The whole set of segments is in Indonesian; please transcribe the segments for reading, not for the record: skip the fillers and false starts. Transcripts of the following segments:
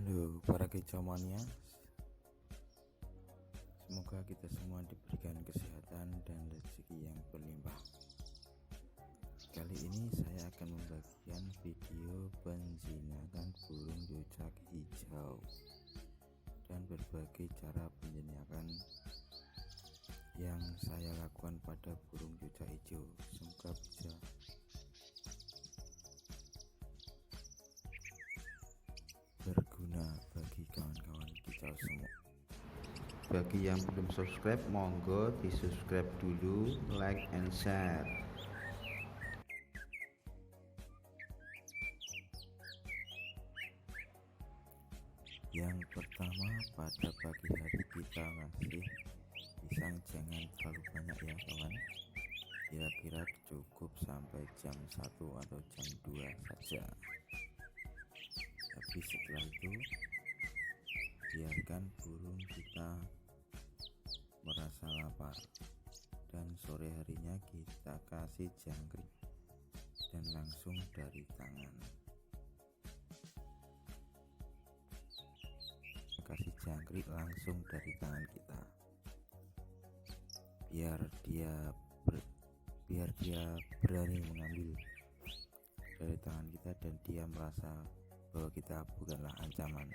Halo para kicau mania, semoga kita semua diberikan kesehatan dan rezeki yang berlimpah. Kali ini saya akan membagikan video penjinakan burung cucak hijau dan berbagai cara penjinakan yang saya lakukan pada burung cucak hijau. Semoga bisa berguna bagi kawan-kawan kicau semua. Bagi yang belum subscribe, monggo di subscribe dulu, like and share. Yang pertama, pada pagi hari kita ngasih pisang jangan terlalu banyak ya kawan, kira-kira cukup sampai jam 1 atau jam 2 saja. Tapi setelah itu biarkan burung kita merasa lapar, dan sore harinya kita kasih jangkrik dan langsung dari tangan. Kasih jangkrik langsung dari tangan kita, biar dia berani mengambil dari tangan kita dan dia merasa bahwa kita bukanlah ancaman.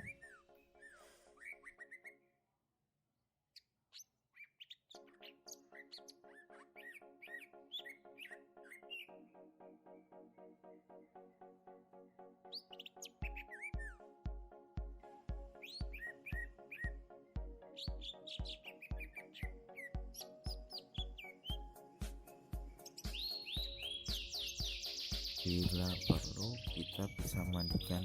Bila perlu, kita bisa mandikan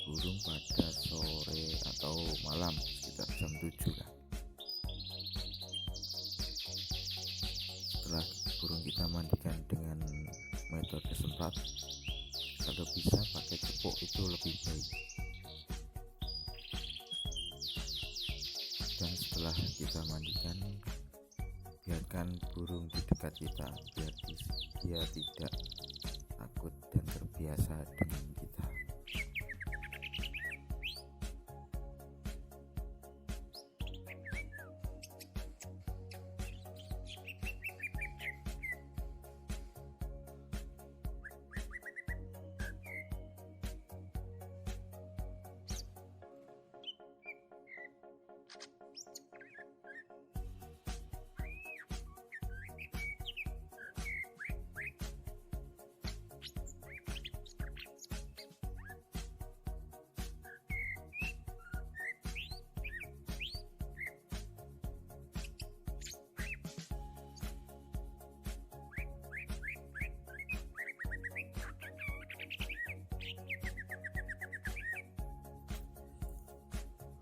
burung pada sore atau malam sekitar jam 7 lah. Setelah burung kita mandikan dengan metode semprot, kalau bisa pakai cepuk itu lebih baik. Dan setelah kita mandikan, biarkan burung di dekat kita biar dia tidak takut dan terbiasa dengan kita.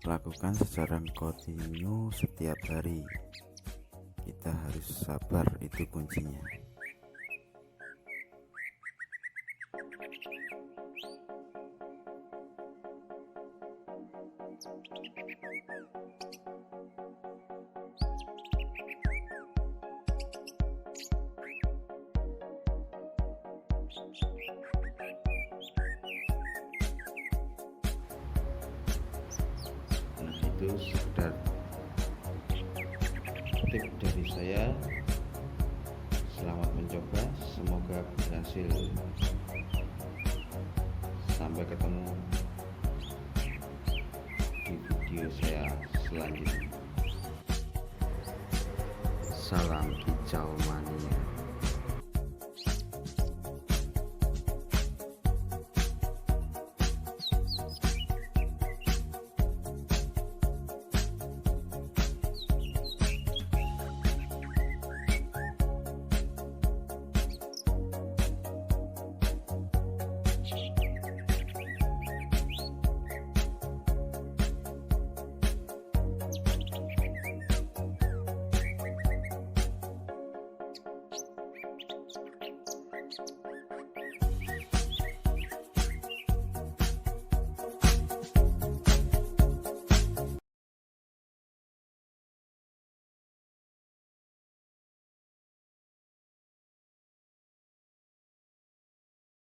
Lakukan secara kontinu setiap hari. Kita harus sabar, itu kuncinya. Itu sekedar tip dari saya. Selamat mencoba, semoga berhasil. Sampai ketemu di video saya selanjutnya. Salam kicau mania.